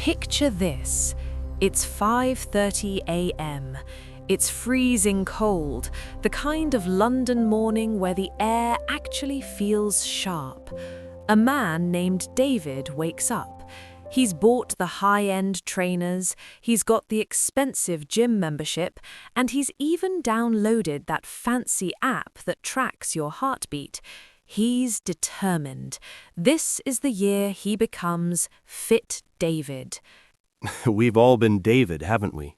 Picture this. It's 5:30 a.m. It's freezing cold, the kind of London morning where the air actually feels sharp. A man named David wakes up. He's bought the high-end trainers, he's got the expensive gym membership, and he's even downloaded that fancy app that tracks your heartbeat. He's determined. This is the year he becomes Fit David. We've all been David, haven't we?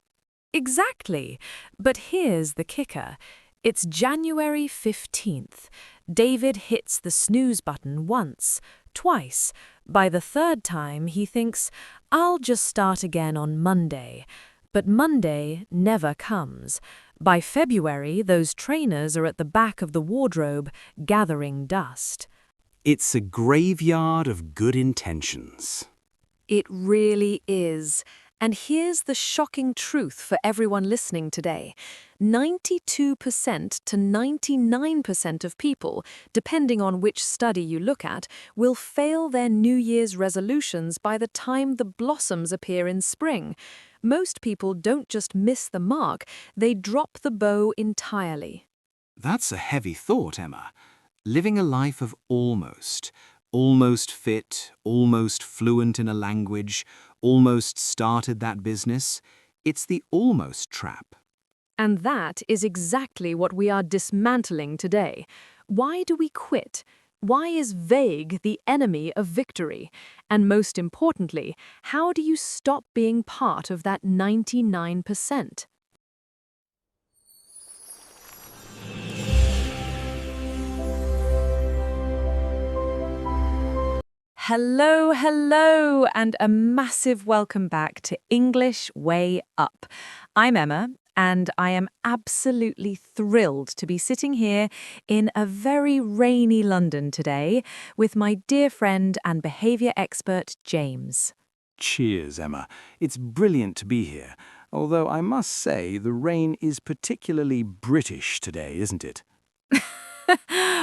Exactly. But here's the kicker. It's January 15th. David hits the snooze button once, twice. By the third time, he thinks, I'll just start again on Monday. But Monday never comes. By February, those trainers are at the back of the wardrobe, gathering dust. It's a graveyard of good intentions. It really is. And here's the shocking truth for everyone listening today. 92% to 99% of people, depending on which study you look at, will fail their New Year's resolutions by the time the blossoms appear in spring. Most people don't just miss the mark, they drop the bow entirely. That's a heavy thought, Emma. Living a life of almost fit, almost fluent in a language, almost started that business. It's the almost trap. And that is exactly what we are dismantling today. Why do we quit? Why is vague the enemy of victory? And most importantly, how do you stop being part of that 99%? Hello, and a massive welcome back to English Way Up. I'm Emma, and I am absolutely thrilled to be sitting here in a very rainy London today with my dear friend and behaviour expert, James. Cheers, Emma. It's brilliant to be here. Although I must say the rain is particularly British today, isn't it?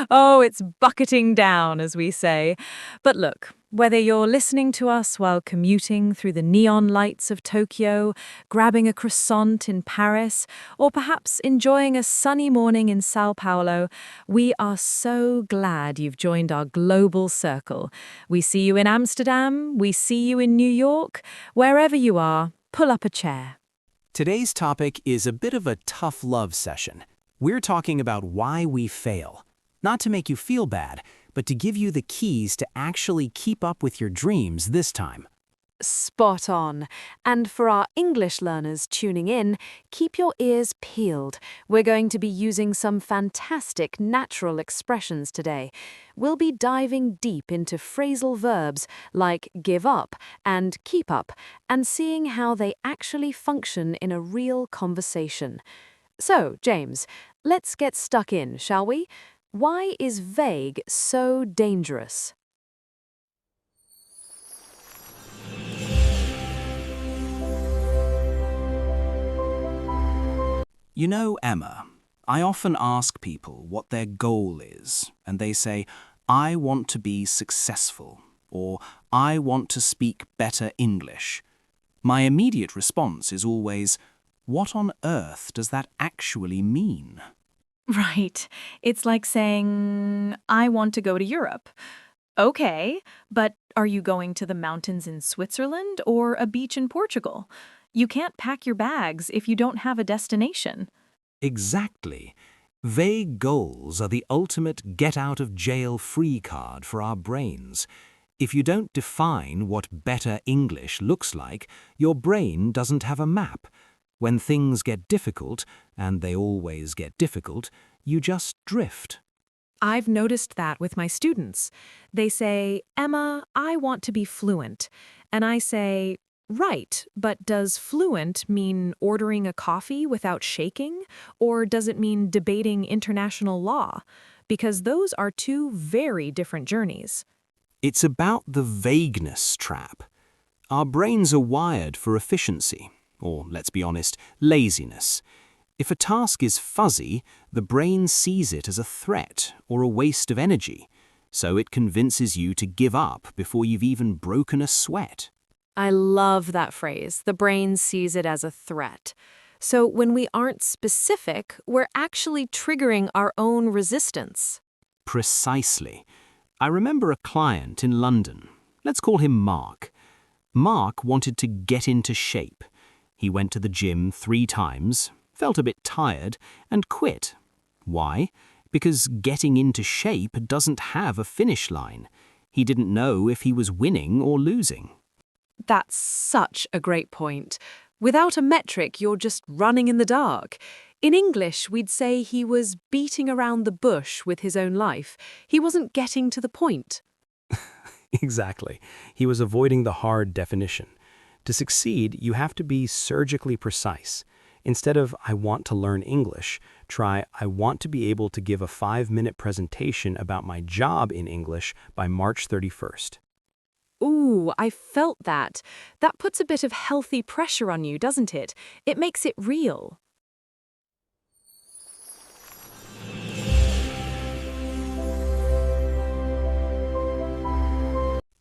Oh, it's bucketing down, as we say. But look, whether you're listening to us while commuting through the neon lights of Tokyo, grabbing a croissant in Paris, or perhaps enjoying a sunny morning in São Paulo, we are so glad you've joined our global circle. We see you in Amsterdam, we see you in New York. Wherever you are, pull up a chair. Today's topic is a bit of a tough love session. We're talking about why we fail. Not to make you feel bad, but to give you the keys to actually keep up with your dreams this time. Spot on. And for our English learners tuning in, keep your ears peeled. We're going to be using some fantastic natural expressions today. We'll be diving deep into phrasal verbs like give up and keep up, and seeing how they actually function in a real conversation. So, James, let's get stuck in, shall we? Why is vague so dangerous? You know, Emma, I often ask people what their goal is, and they say, I want to be successful, or I want to speak better English. My immediate response is always, what on earth does that actually mean? Right. It's like saying, I want to go to Europe. Okay, but are you going to the mountains in Switzerland or a beach in Portugal? You can't pack your bags if you don't have a destination. Exactly. Vague goals are the ultimate get-out-of-jail-free card for our brains. If you don't define what better English looks like, your brain doesn't have a map. When things get difficult, and they always get difficult, you just drift. I've noticed that with my students. They say, Emma, I want to be fluent. And I say, right, but does fluent mean ordering a coffee without shaking? Or does it mean debating international law? Because those are two very different journeys. It's about the vagueness trap. Our brains are wired for efficiency. Or, let's be honest, laziness. If a task is fuzzy, the brain sees it as a threat or a waste of energy, so it convinces you to give up before you've even broken a sweat. I love that phrase. The brain sees it as a threat. So when we aren't specific, we're actually triggering our own resistance. Precisely. I remember a client in London. Let's call him Mark. Mark wanted to get into shape. He went to the gym 3 times, felt a bit tired, and quit. Why? Because getting into shape doesn't have a finish line. He didn't know if he was winning or losing. That's such a great point. Without a metric, you're just running in the dark. In English, we'd say he was beating around the bush with his own life. He wasn't getting to the point. Exactly. He was avoiding the hard definition. To succeed, you have to be surgically precise. Instead of, I want to learn English, try, I want to be able to give a 5-minute presentation about my job in English by March 31st. Ooh, I felt that. That puts a bit of healthy pressure on you, doesn't it? It makes it real.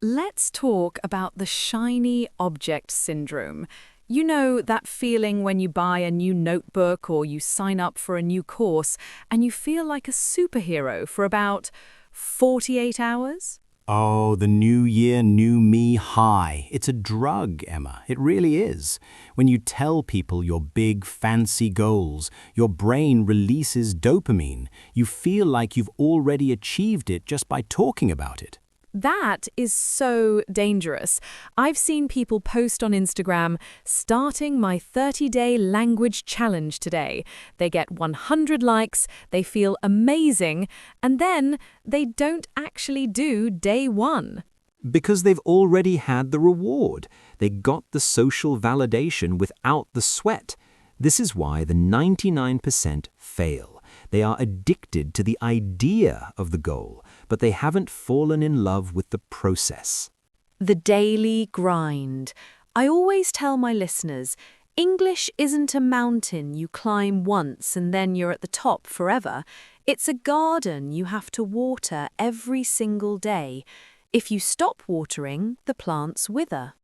Let's talk about the shiny object syndrome. You know, that feeling when you buy a new notebook or you sign up for a new course and you feel like a superhero for about 48 hours? Oh, the new year, new me high. It's a drug, Emma. It really is. When you tell people your big, fancy goals, your brain releases dopamine. You feel like you've already achieved it just by talking about it. That is so dangerous. I've seen people post on Instagram, starting my 30-day language challenge today. They get 100 likes, they feel amazing, and then they don't actually do day 1. Because they've already had the reward. They got the social validation without the sweat. This is why the 99% fail. They are addicted to the idea of the goal, but they haven't fallen in love with the process. The daily grind. I always tell my listeners, English isn't a mountain you climb once and then you're at the top forever. It's a garden you have to water every single day. If you stop watering, the plants wither.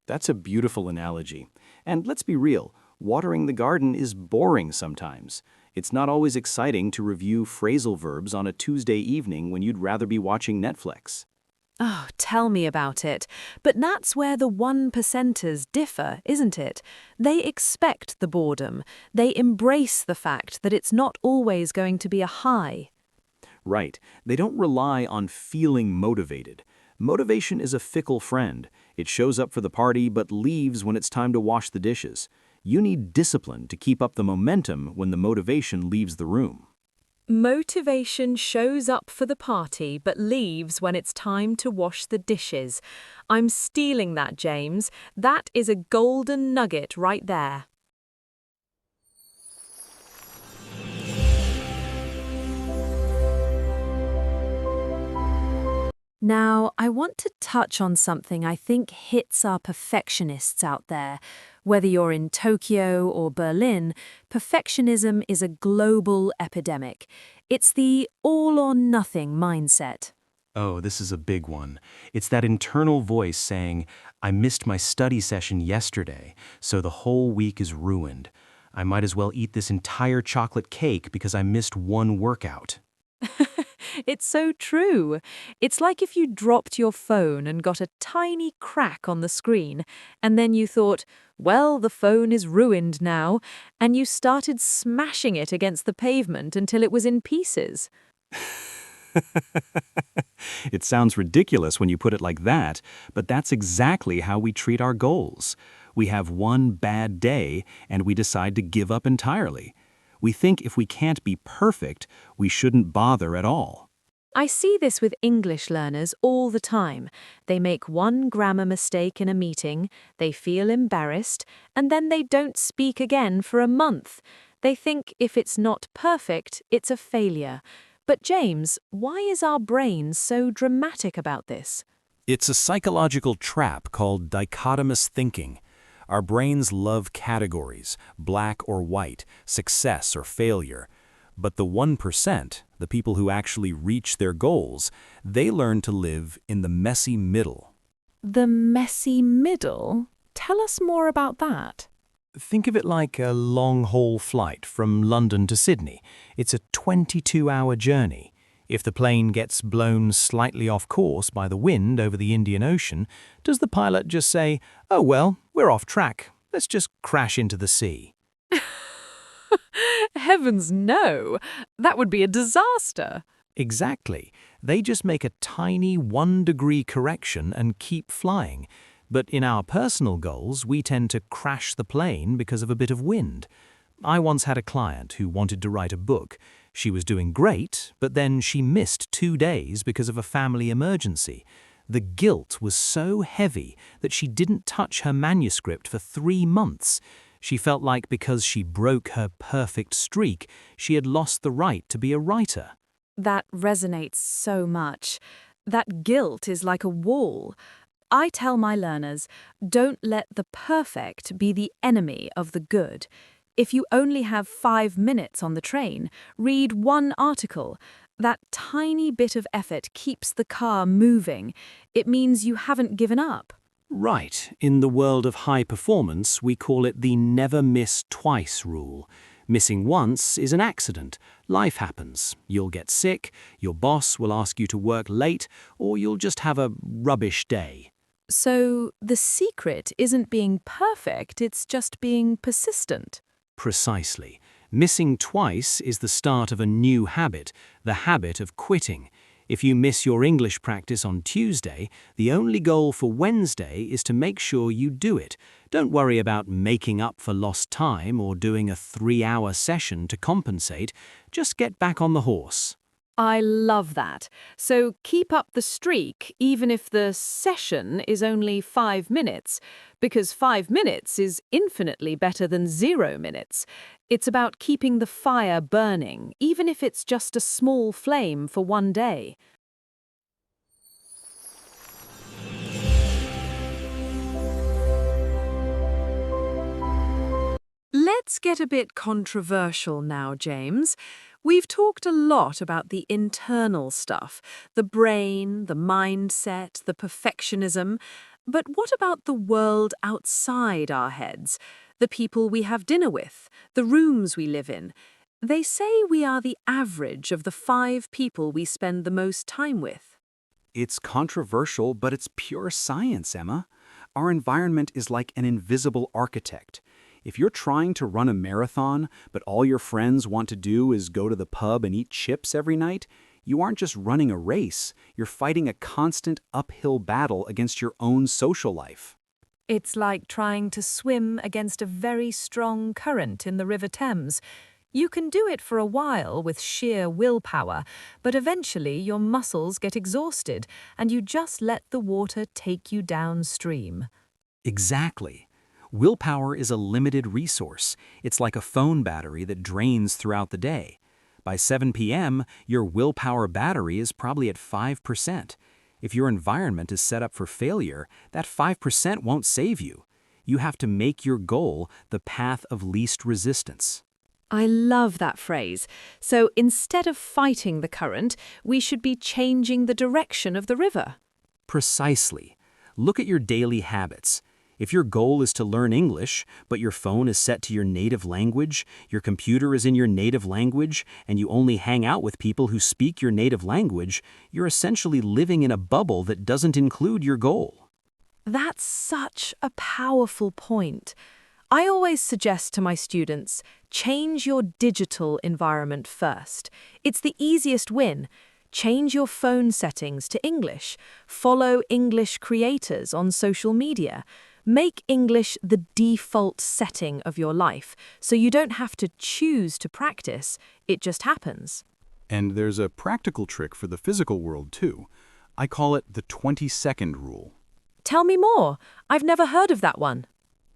That's a beautiful analogy. And let's be real, watering the garden is boring sometimes. It's not always exciting to review phrasal verbs on a Tuesday evening when you'd rather be watching Netflix. Oh, tell me about it. But that's where the 1%ers differ, isn't it? They expect the boredom. They embrace the fact that it's not always going to be a high. Right. They don't rely on feeling motivated. Motivation is a fickle friend. It shows up for the party but leaves when it's time to wash the dishes. You need discipline to keep up the momentum when the motivation leaves the room. Motivation shows up for the party but leaves when it's time to wash the dishes. I'm stealing that, James. That is a golden nugget right there. Now, I want to touch on something I think hits our perfectionists out there. Whether you're in Tokyo or Berlin, perfectionism is a global epidemic. It's the all-or-nothing mindset. Oh, this is a big one. It's that internal voice saying, I missed my study session yesterday, so the whole week is ruined. I might as well eat this entire chocolate cake because I missed one workout. It's so true. It's like if you dropped your phone and got a tiny crack on the screen, and then you thought, well, the phone is ruined now, and you started smashing it against the pavement until it was in pieces. It sounds ridiculous when you put it like that, but that's exactly how we treat our goals. We have one bad day, and we decide to give up entirely. We think if we can't be perfect, we shouldn't bother at all. I see this with English learners all the time. They make one grammar mistake in a meeting, they feel embarrassed, and then they don't speak again for a month. They think if it's not perfect, it's a failure. But James, why is our brain so dramatic about this? It's a psychological trap called dichotomous thinking. Our brains love categories, black or white, success or failure. But the 1%, the people who actually reach their goals, they learn to live in the messy middle. The messy middle? Tell us more about that. Think of it like a long-haul flight from London to Sydney. It's a 22-hour journey. If the plane gets blown slightly off course by the wind over the Indian Ocean, does the pilot just say, "Oh well, we're off track. Let's just crash into the sea"? Heavens no! That would be a disaster. Exactly. They just make a tiny 1-degree correction and keep flying. But in our personal goals, we tend to crash the plane because of a bit of wind. I once had a client who wanted to write a book. She was doing great, but then she missed 2 days because of a family emergency. The guilt was so heavy that she didn't touch her manuscript for 3 months. She felt like because she broke her perfect streak, she had lost the right to be a writer. That resonates so much. That guilt is like a wall. I tell my learners, don't let the perfect be the enemy of the good. If you only have 5 minutes on the train, read 1 article. That tiny bit of effort keeps the car moving. It means you haven't given up. Right. In the world of high performance, we call it the never miss twice rule. Missing once is an accident. Life happens. You'll get sick, your boss will ask you to work late, or you'll just have a rubbish day. So the secret isn't being perfect, it's just being persistent. Precisely. Missing twice is the start of a new habit, the habit of quitting. If you miss your English practice on Tuesday, the only goal for Wednesday is to make sure you do it. Don't worry about making up for lost time or doing a 3-hour session to compensate. Just get back on the horse. I love that. So keep up the streak, even if the session is only 5 minutes, because 5 minutes is infinitely better than 0 minutes. It's about keeping the fire burning, even if it's just a small flame for one day. Let's get a bit controversial now, James. We've talked a lot about the internal stuff, the brain, the mindset, the perfectionism. But what about the world outside our heads? The people we have dinner with, the rooms we live in. They say we are the average of the 5 people we spend the most time with. It's controversial, but it's pure science, Emma. Our environment is like an invisible architect. If you're trying to run a marathon, but all your friends want to do is go to the pub and eat chips every night, you aren't just running a race, you're fighting a constant uphill battle against your own social life. It's like trying to swim against a very strong current in the River Thames. You can do it for a while with sheer willpower, but eventually your muscles get exhausted and you just let the water take you downstream. Exactly. Willpower is a limited resource. It's like a phone battery that drains throughout the day. By 7 p.m., your willpower battery is probably at 5%. If your environment is set up for failure, that 5% won't save you. You have to make your goal the path of least resistance. I love that phrase. So instead of fighting the current, we should be changing the direction of the river. Precisely. Look at your daily habits. If your goal is to learn English, but your phone is set to your native language, your computer is in your native language, and you only hang out with people who speak your native language, you're essentially living in a bubble that doesn't include your goal. That's such a powerful point. I always suggest to my students, change your digital environment first. It's the easiest win. Change your phone settings to English. Follow English creators on social media. Make English the default setting of your life, so you don't have to choose to practice, it just happens. And there's a practical trick for the physical world, too. I call it the 20-second rule. Tell me more. I've never heard of that one.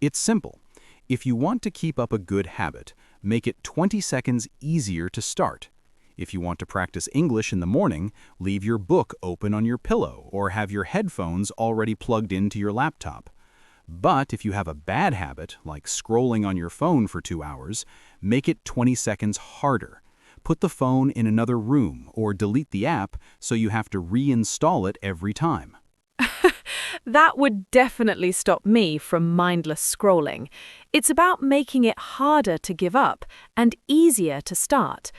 It's simple. If you want to keep up a good habit, make it 20 seconds easier to start. If you want to practice English in the morning, leave your book open on your pillow or have your headphones already plugged into your laptop. But if you have a bad habit, like scrolling on your phone for 2 hours, make it 20 seconds harder. Put the phone in another room or delete the app so you have to reinstall it every time. That would definitely stop me from mindless scrolling. It's about making it harder to give up and easier to start.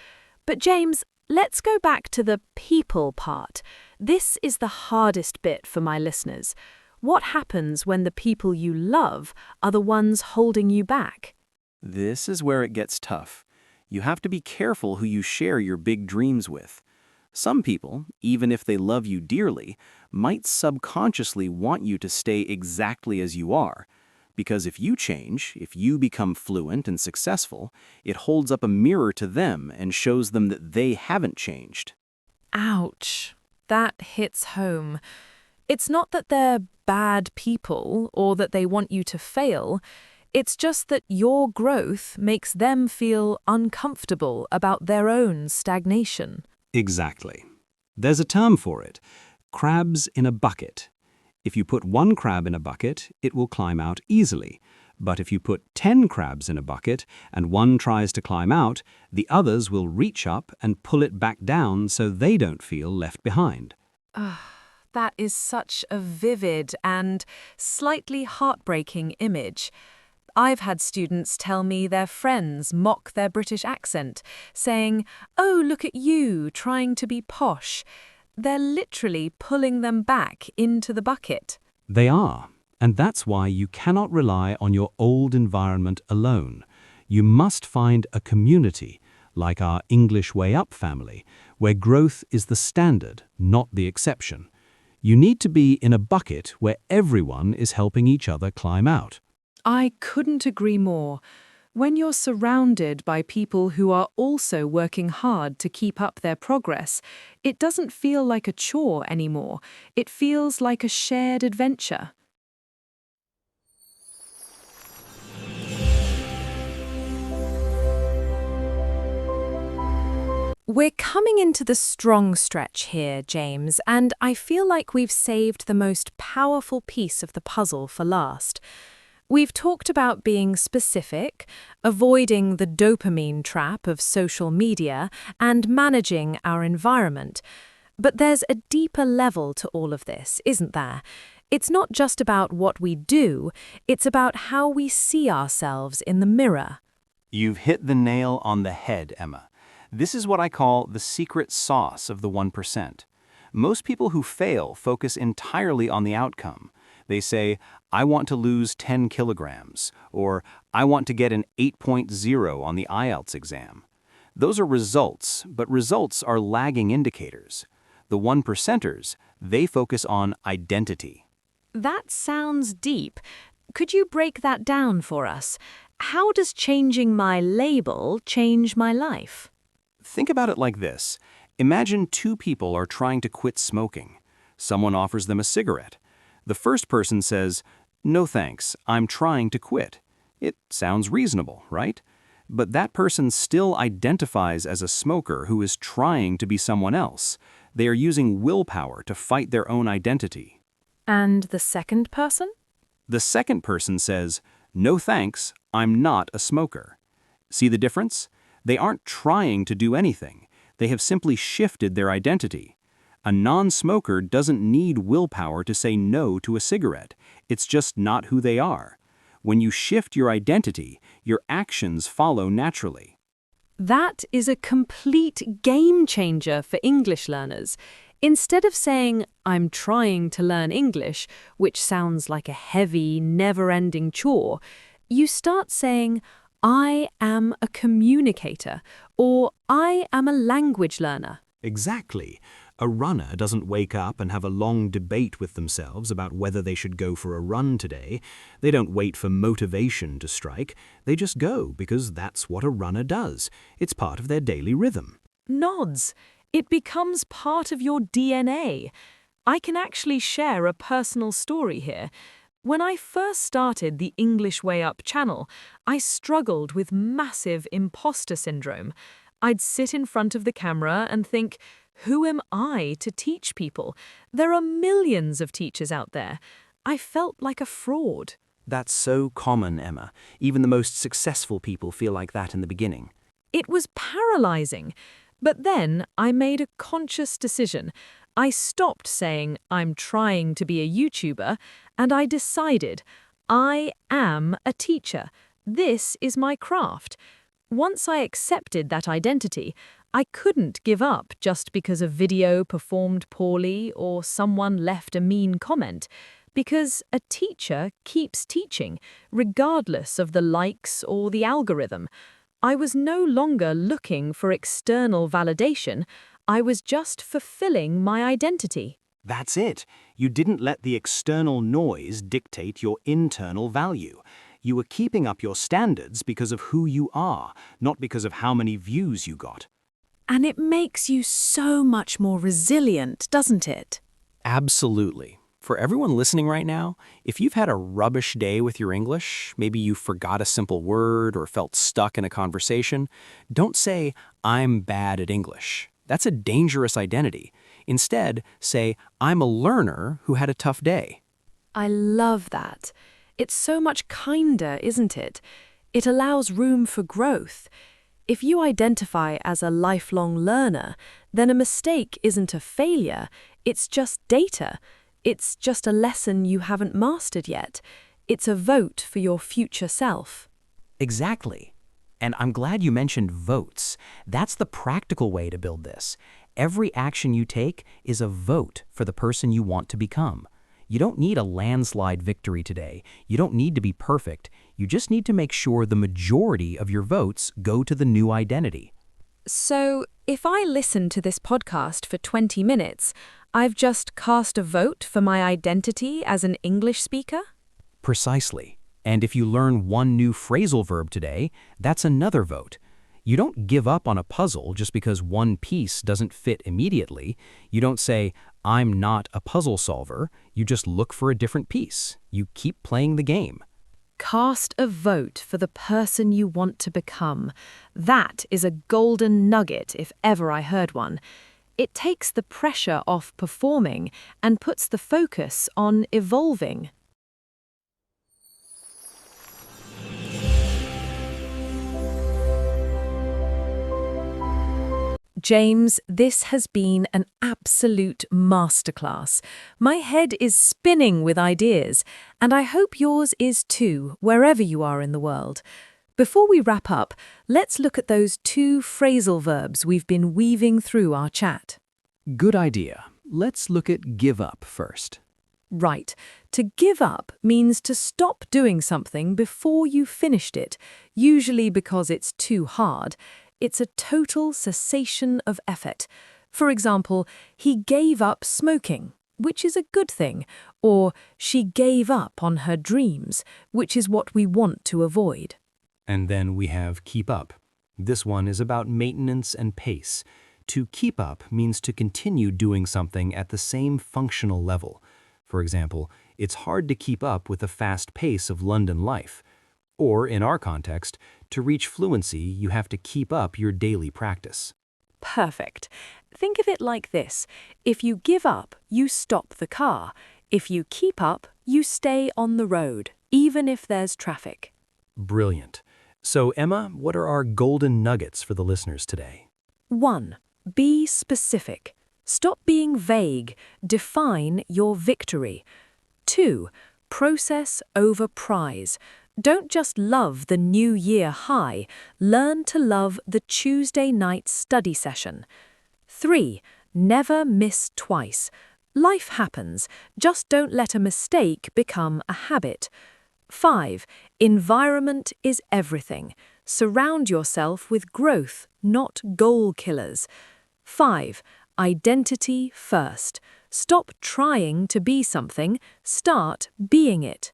But James, let's go back to the people part. This is the hardest bit for my listeners. What happens when the people you love are the ones holding you back? This is where it gets tough. You have to be careful who you share your big dreams with. Some people, even if they love you dearly, might subconsciously want you to stay exactly as you are. Because if you change, if you become fluent and successful, it holds up a mirror to them and shows them that they haven't changed. Ouch. That hits home. It's not that they're bad people or that they want you to fail. It's just that your growth makes them feel uncomfortable about their own stagnation. Exactly. There's a term for it. Crabs in a bucket. If you put one crab in a bucket, it will climb out easily. But if you put 10 crabs in a bucket and one tries to climb out, the others will reach up and pull it back down so they don't feel left behind. That is such a vivid and slightly heartbreaking image. I've had students tell me their friends mock their British accent, saying, "Oh, look at you, trying to be posh." They're literally pulling them back into the bucket. They are, and that's why you cannot rely on your old environment alone. You must find a community, like our English Way Up family, where growth is the standard, not the exception. You need to be in a bucket where everyone is helping each other climb out. I couldn't agree more. When you're surrounded by people who are also working hard to keep up their progress, it doesn't feel like a chore anymore. It feels like a shared adventure. We're coming into the strong stretch here, James, and I feel like we've saved the most powerful piece of the puzzle for last. We've talked about being specific, avoiding the dopamine trap of social media, and managing our environment. But there's a deeper level to all of this, isn't there? It's not just about what we do, it's about how we see ourselves in the mirror. You've hit the nail on the head, Emma. This is what I call the secret sauce of the 1%. Most people who fail focus entirely on the outcome. They say, I want to lose 10 kilograms, or I want to get an 8.0 on the IELTS exam. Those are results, but results are lagging indicators. The 1%ers, they focus on identity. That sounds deep. Could you break that down for us? How does changing my label change my life? Think about it like this. Imagine two people are trying to quit smoking. Someone offers them a cigarette. The first person says, "No thanks, I'm trying to quit." It sounds reasonable, right? But that person still identifies as a smoker who is trying to be someone else. They are using willpower to fight their own identity. And the second person? The second person says, "No thanks, I'm not a smoker." See the difference? They aren't trying to do anything. They have simply shifted their identity. A non-smoker doesn't need willpower to say no to a cigarette. It's just not who they are. When you shift your identity, your actions follow naturally. That is a complete game changer for English learners. Instead of saying, "I'm trying to learn English," which sounds like a heavy, never-ending chore, you start saying, "I am a communicator," or "I am a language learner." Exactly. A runner doesn't wake up and have a long debate with themselves about whether they should go for a run today. They don't wait for motivation to strike. They just go because that's what a runner does. It's part of their daily rhythm. Nods. It becomes part of your DNA. I can actually share a personal story here. When I first started the English Way Up channel, I struggled with massive imposter syndrome. I'd sit in front of the camera and think, who am I to teach people? There are millions of teachers out there. I felt like a fraud. That's so common, Emma. Even the most successful people feel like that in the beginning. It was paralyzing. But then I made a conscious decision. I stopped saying I'm trying to be a YouTuber, and I decided I am a teacher. This is my craft. Once I accepted that identity, I couldn't give up just because a video performed poorly or someone left a mean comment, because a teacher keeps teaching, regardless of the likes or the algorithm. I was no longer looking for external validation, I was just fulfilling my identity. That's it. You didn't let the external noise dictate your internal value. You were keeping up your standards because of who you are, not because of how many views you got. And it makes you so much more resilient, doesn't it? Absolutely. For everyone listening right now, if you've had a rubbish day with your English, maybe you forgot a simple word or felt stuck in a conversation, don't say, I'm bad at English. That's a dangerous identity. Instead, say, I'm a learner who had a tough day. I love that. It's so much kinder, isn't it? It allows room for growth. If you identify as a lifelong learner, then a mistake isn't a failure, it's just data. It's just a lesson you haven't mastered yet. It's a vote for your future self. Exactly. And I'm glad you mentioned votes. That's the practical way to build this. Every action you take is a vote for the person you want to become. You don't need a landslide victory today. You don't need to be perfect. You just need to make sure the majority of your votes go to the new identity. So, if I listen to this podcast for 20 minutes, I've just cast a vote for my identity as an English speaker? Precisely. And if you learn one new phrasal verb today, that's another vote. You don't give up on a puzzle just because one piece doesn't fit immediately. You don't say, I'm not a puzzle solver. You just look for a different piece. You keep playing the game. Cast a vote for the person you want to become. That is a golden nugget if ever I heard one. It takes the pressure off performing and puts the focus on evolving. James, this has been an absolute masterclass. My head is spinning with ideas, and I hope yours is too, wherever you are in the world. Before we wrap up, let's look at those 2 phrasal verbs we've been weaving through our chat. Good idea. Let's look at give up first. Right. To give up means to stop doing something before you've finished it, usually because it's too hard. It's a total cessation of effort. For example, he gave up smoking, which is a good thing, or she gave up on her dreams, which is what we want to avoid. And then we have keep up. This one is about maintenance and pace. To keep up means to continue doing something at the same functional level. For example, it's hard to keep up with the fast pace of London life. Or, in our context, to reach fluency, you have to keep up your daily practice. Perfect. Think of it like this. If you give up, you stop the car. If you keep up, you stay on the road, even if there's traffic. Brilliant. So, Emma, what are our golden nuggets for the listeners today? 1. Be specific. Stop being vague. Define your victory. 2. Process over prize. Don't just love the New Year high, learn to love the Tuesday night study session. 3. Never miss twice. Life happens, just don't let a mistake become a habit. 5. Environment is everything. Surround yourself with growth, not goal killers. 5. Identity first. Stop trying to be something, start being it.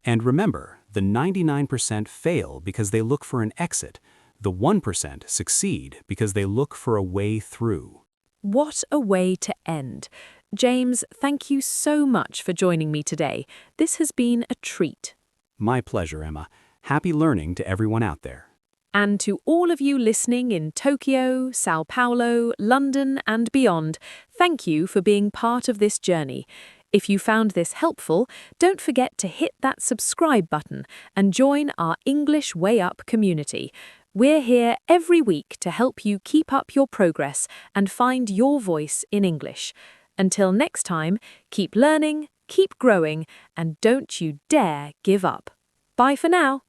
And remember, the 99% fail because they look for an exit. The 1% succeed because they look for a way through. What a way to end. James, thank you so much for joining me today. This has been a treat. My pleasure, Emma. Happy learning to everyone out there. And to all of you listening in Tokyo, São Paulo, London, and beyond, thank you for being part of this journey. If you found this helpful, don't forget to hit that subscribe button and join our English Way Up community. We're here every week to help you keep up your progress and find your voice in English. Until next time, keep learning, keep growing, and don't you dare give up. Bye for now.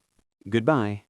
Goodbye.